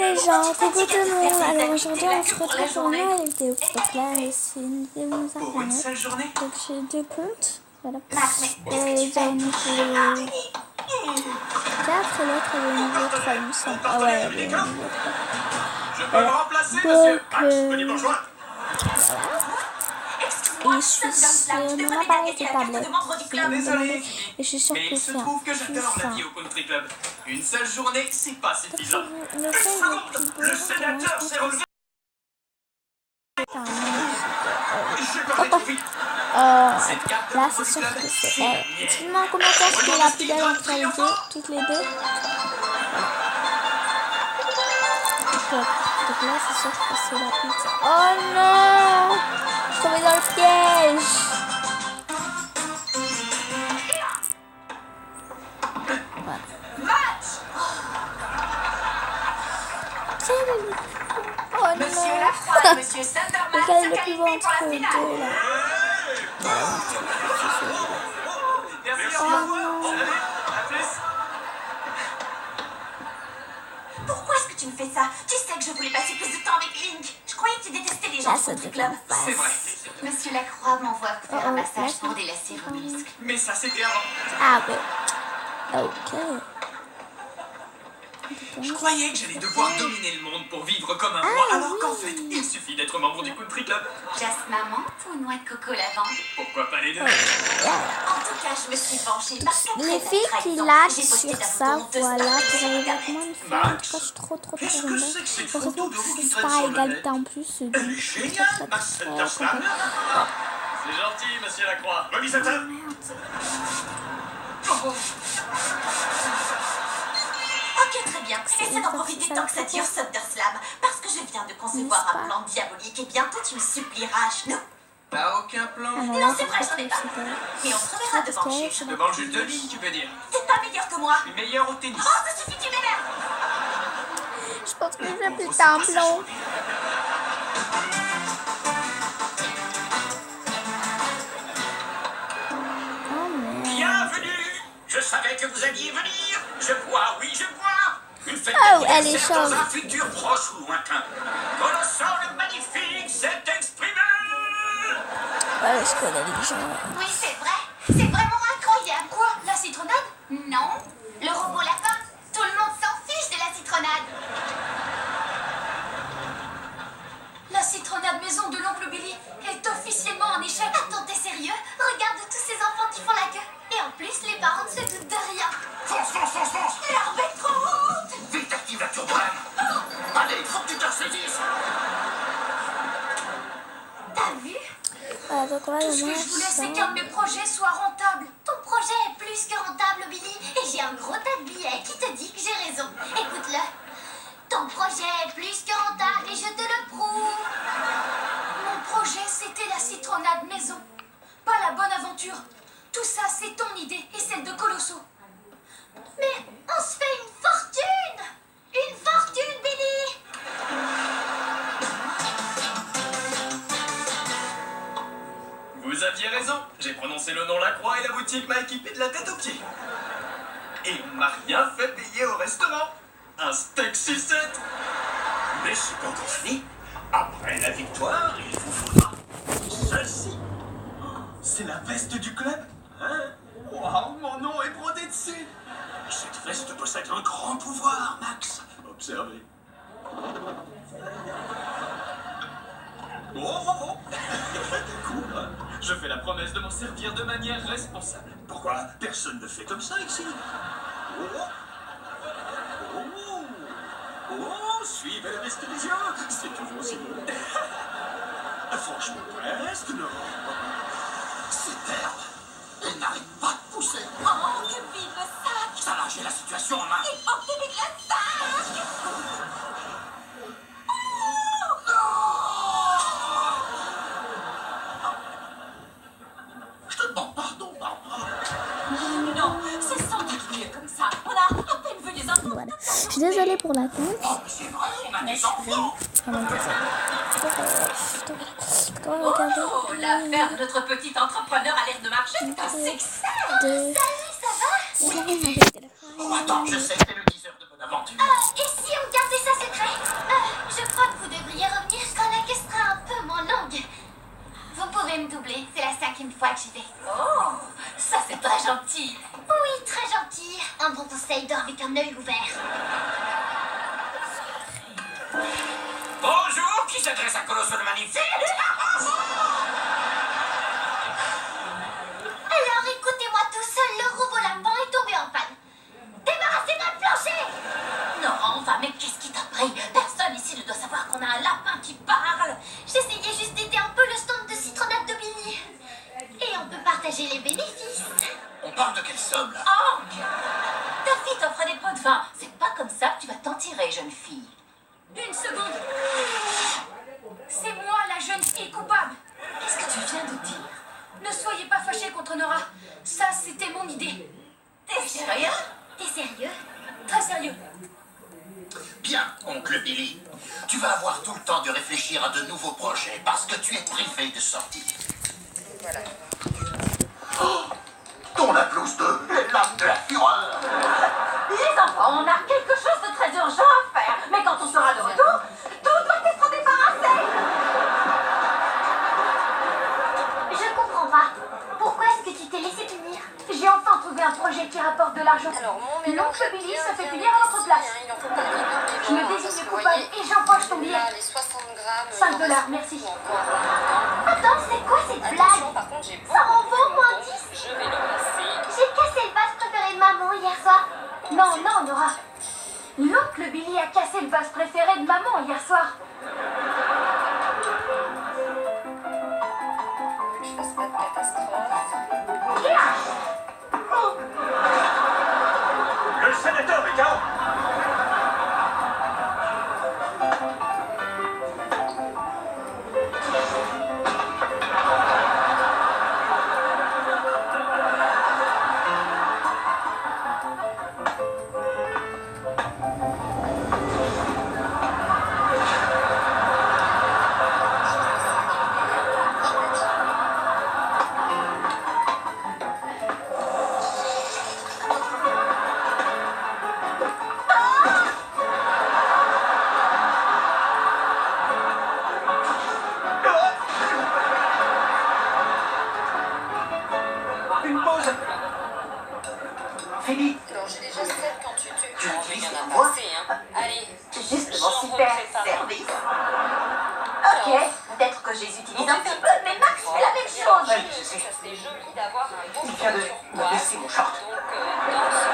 les gens, coucou tout le monde. Alors aujourd'hui on se retrouve pour une nouvelle vidéo. Donc là c'est une vidéo sur internet. Donc j'ai deux comptes. Voilà. Et j'en ai fait 4 et l'autre elle est niveau 3 il me semble. Ah ouais elle est niveau 3. Voilà. Donc voilà. Et je suis sur mon appareil de tablette. Et je suis sûre que c'est un Une seule journée, c'est pas suffisant. Le sénateur s'est relevé. Là c'est sûr que c'est elle. Dites-moi en commentaire qui est la plus belle entre les deux, toutes les deux. Donc là c'est sûr que c'est la plus... Oh non, je suis tombée dans le piège. Oh non. Lequel est le plus beau entre les deux là? Oh non. Pourquoi est-ce que tu me fais ça? Tu sais que je voulais passer plus de temps avec Link. Je croyais que tu détestais les gens du country club. C'est vrai. Monsieur Lacroix m'envoie pour faire un massage pour délasser vos muscles. Mais ça c'était avant. Ah ouais. Ok. Je croyais que j'allais devoir dominer le monde pour vivre comme un roi, alors qu'en fait, il suffit d'être membre du country club. Jasmin menthe ou noix de coco lavande? Pourquoi pas les deux? En tout cas, je me suis penchée parce qu'après Les cette filles qui trahison, lâchent j'ai posté sur ta ça, photo honteuse voilà, partout pour sur aller Internet. avec moi une fille. En tout cas, je suis trop Qu'est-ce que c'est que cette heureusement photo de que vous qui c'est traîne pas sur le égalité net? en plus. Elle est géniale, ma Sainte-Tasman. C'est gentil, monsieur Lacroix. Remis à table. Ok, très bien. Essaie d'en profiter tant que ça dure, Thunderslam. Parce que je viens de concevoir un plan diabolique et bientôt tu me supplieras à genoux. T'as aucun plan? Non, c'est vrai, j'en ai pas. Mais on se reverra devant le juge. Devant le juge de ligne, tu veux dire? T'es pas meilleur que moi. Je suis meilleur au tennis. Oh, ça suffit, tu m'énerves. Je pense que j'ai plus un plan. Oh merde. Bienvenue. Je savais que vous alliez venir. Je vois, oui, je vois. Une fête Oh, elle est d'anniversaire chaude. dans un futur proche ou lointain. Colossal le magnifique s'est exprimé. Ouais, je connais les gens. Oui, c'est vrai. C'est vraiment incroyable. Quoi? La citronnade? Non. Le robot lapin? Tout le monde s'en fiche de la citronnade. La citronnade maison de l'oncle Billy est officiellement en échec. Attends, t'es sérieux? Regarde tous ces enfants qui font la queue. Et en plus, les parents ne se doutent de rien. Fonce, fonce, fonce, fonce. L'herbe est trop haute. Vite, active la turbine. Allez, faut que tu te saisisses. T'as vu? Donc voilà, Tout ce que je voulais, c'est qu'un de mes projets soit rentable. Ton projet est plus que rentable, Billy. Et j'ai un gros tas de billets qui te dit que j'ai raison. Écoute-le. Ton projet est plus que rentable et je te le prouve. Mon projet, c'était la citronnade maison. Pas la bonne aventure. Tout ça, c'est ton idée et celle de Colosso. Mais on se fait une fortune. Une fortune, Billy. Vous aviez raison. J'ai prononcé le nom Lacroix et la boutique m'a équipé de la tête aux pieds. Et on m'a rien fait payer au restaurant. Un steak sucette. Mais c'est pas encore fini. Après la victoire, il vous faudra celle-ci. C'est la veste du club. Hein? Waouh, mon nom est brodé dessus. Cette veste possède un grand pouvoir, Max. Observez. Oh. Cool, hein? Je fais la promesse de m'en servir de manière responsable. Pourquoi? Personne ne fait comme ça ici. Oh, suivez le reste des yeux. C'est toujours aussi beau. Franchement, reste, non. Cette herbe, elle n'arrête pas de pousser. Oh, que vive le sac. Ça là, j'ai la situation en main. Il faut que tu vides le sac. Je te demande pardon, Barbara. Non, c'est sans doute mieux comme ça. On a à peine vu les enfants. Voilà. Je suis désolée pour l'attente. Oh, mais c'est vrai, on a des enfants. Vraiment désolée. Regardez. Oh, l'affaire de notre petit entrepreneur a l'air de marcher. C'est un succès. Salut, ça va? Oh, attends, je sais que t'es le diseur de bonne aventure. Et si on gardait ça secret? que j'y vais. Oh, ça c'est très gentil. Oui, très gentil. Un bon conseil, dors avec un œil ouvert. Bonjour, qui s'adresse à Colosso le Magnifique? Alors écoutez-moi tout seul, le robot lapin est tombé en panne. Débarrassez-moi le plancher! Non, enfin, mais qu'est-ce qui t'a pris? Personne ici ne doit savoir qu'on a un lapin qui parle. J'essayais juste d'aider un peu le stand de citronnade de Billy. Et on peut partager les bénéfices. On parle de quelle somme, là? Oh, ta fille t'offre des pots de vin. C'est pas comme ça que tu vas t'en tirer, jeune fille. Une seconde. C'est moi la jeune fille coupable. Qu'est-ce que tu viens de dire? Ne soyez pas fâchés contre Nora. Ça, c'était mon idée. T'es sérieux? T'es sérieux? Très sérieux. Bien, oncle Billy. Tu vas avoir tout le temps de réfléchir à de nouveaux projets parce que tu es privé de sortie. Voilà. Oh, ton la blouse de l'âme de la fureur. Les enfants, on a quelque chose de très urgent à faire. Mais quand on sera de retour, tout doit être débarrassé. Je comprends pas. Pourquoi est-ce que tu t'es laissé punir? J'ai enfin trouvé un projet qui rapporte de l'argent. Alors, mon mélange. L'oncle Billy se fait punir à votre place. Il en faut pas énormément. Je me désigne coupable et j'empoche ton billet. Là, les 60 grammes. 5 il en reste merci. beaucoup encore. Attends, c'est quoi cette Attention, blague? par contre, j'ai Ça en beaucoup vaut de moins donc 10. je vais le passer. J'ai cassé le vase préféré de maman hier soir. Non, non, Nora. L'oncle Billy a cassé le vase préféré de maman hier soir. Je fasse pas de catastrophe. Le sénateur est KO. Une pause. Fini. Alors, j'ai déjà 7 quand tu Tu il y utilises en a ta voix? passé, hein. Allez. Justement, j'en super reprépare. service. Ok, peut-être que je les utilise un petit peu, mais Max fait la même chose. Ouais, je sais. Ça serait joli d'avoir un beau Il vient de turquoise. baisser mon short. Donc, dans ce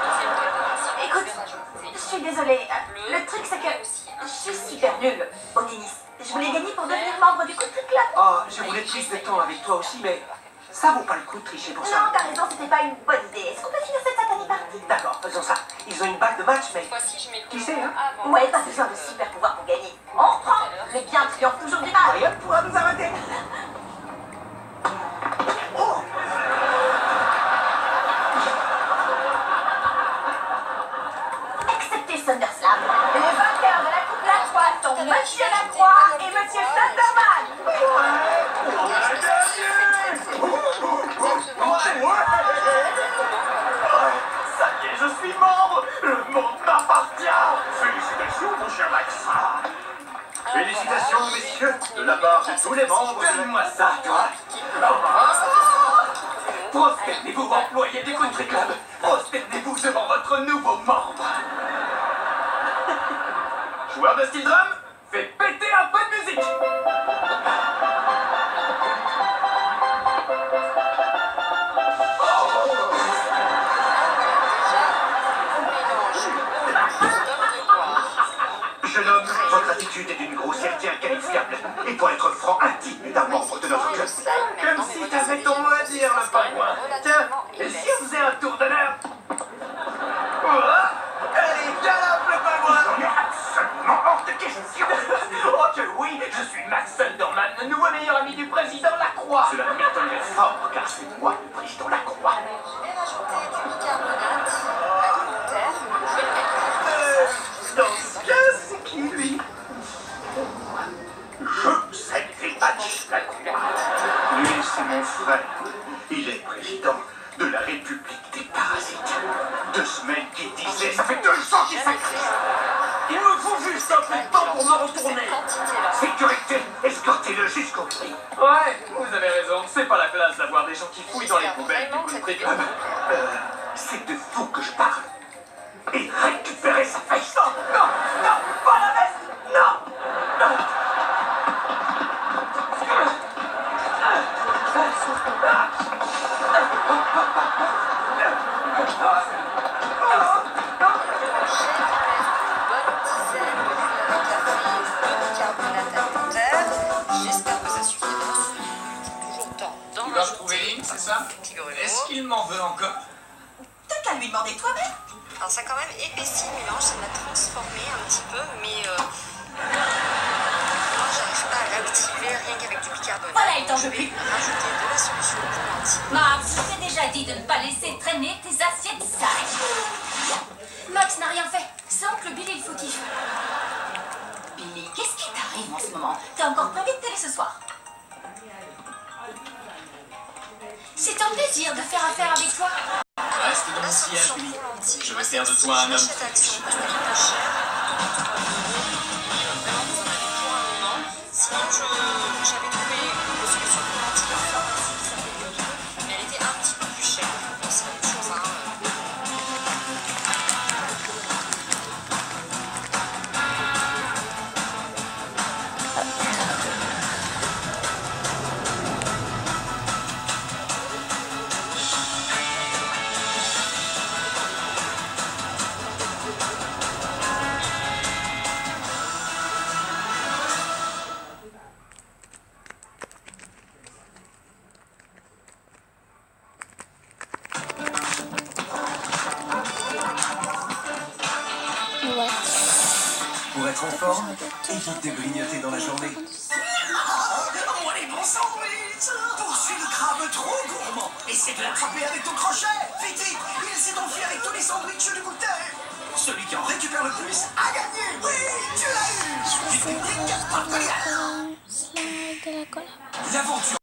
deuxième préparation, Écoute, je vais rajouter Je suis désolée. bleu, Le truc, c'est que mais aussi un je suis super nulle au tennis. Je voulais gagner pour devenir membre du country club. Oh, je voulais plus de temps avec toi aussi, mais ça vaut pas le coup de tricher pour Non, ça. t'as raison, c'était pas une bonne idée. Est-ce qu'on peut finir cette satanée partie? D'accord, faisons ça. Ils ont une balle de match, mais Cette fois-ci, je mets le Qui sait, hein? avant. Ouais, pas besoin de super pouvoir pour gagner. On reprend. Le bien triomphe toujours du mal. rien ne pourra nous arrêter. Oh, Excepté SummerSlam. Les vainqueurs de la Coupe Lacroix sont Monsieur Lacroix et Monsieur Thunderman. ça y est, je suis membre. Le monde m'appartient. Félicitations, mon cher Max. Félicitations, messieurs, de la part de tous les membres. Donne-moi ça, toi. Prosternez-vous, employés du Country Club. Prosternez-vous devant votre nouveau membre. Joueur de steel drum, fais péter un peu de musique. Jeune homme, votre attitude est d'une grossièreté inqualifiable. Et pour être franc, indigne d'un membre de notre club. Comme si t'avais ton mot à dire, le pingouin. Tiens, et si on faisait un tour d'honneur? Allez, galope, le pingouin! On est absolument hors de question! Oh que oui, je suis Max Thunderman, le nouveau meilleur ami du président Lacroix! Cela m'étonnerait fort, car c'est moi le président Lacroix. Je vais rajouter du bicarbonate alimentaire. Je vais le mettre Dans ce cas, c'est qui, lui? Je sais Max Lacroix. Lui, c'est mon frère. Il est président de la République des Parasites. 2 semaines qu'il disait, ça fait 2 ans qu'il s'active. Il me faut juste un peu de temps pour me retourner. Quantité-là. Sécurité, escortez-le jusqu'au prix. Ouais, vous avez raison, c'est pas la place d'avoir des gens qui fouillent dans les poubelles du Vraiment coup de cette prix. vidéo. C'est de vous que je parle. Et récupérez sa fesse. Non, non, non, pas la veste. Non. Bonne dizaine de café, de bicarbonate alimentaire. J'espère que ça suffira. Toujours temps d'en Tu vas retrouver Lynn, c'est ça? Petit grumeau. Est-ce qu'il m'en veut encore? T'as qu'à lui demander toi-même. Alors ça a quand même épaissi le mélange, ça l'a transformé un petit peu, mais moi j'arrive pas à l'activer rien qu'avec du bicarbonate. Voilà, il t'en Je veut vais plus. rajouter de la solution pour lentilles. Max, je t'ai déjà dit de ne pas laisser traîner tes assiettes sales. Max n'a rien fait. C'est oncle Billy le fautif. Billy, qu'est-ce qui t'arrive en ce moment? T'as encore prévu de télé ce soir? C'est un plaisir de faire affaire avec toi. Reste dans La mon sillage, solution Billy. pour lentilles, Je moi, vais faire de c'est toi un homme l'achète Action, parce qu'elle est pas chère. Vraiment, vous en avez pour un moment. Sinon, j'avais trouvé une solution pour lentilles pharmacie qui s'appelait Yoto, mais elle était un petit peu plus chère. Donc, c'est la même chose, hein. Ouais. Pour être en forme, évite de grignoter dans la journée. Moi les bons sandwichs. Poursuis le crabe trop gourmand. Essaie de l'attraper avec ton crochet. Vite, vite, il s'est enfui avec tous les sandwichs du goûter. Celui qui en récupère le plus a gagné. Oui, tu l'as eu. Je vais essayer de rajouter de la colle. L'aventure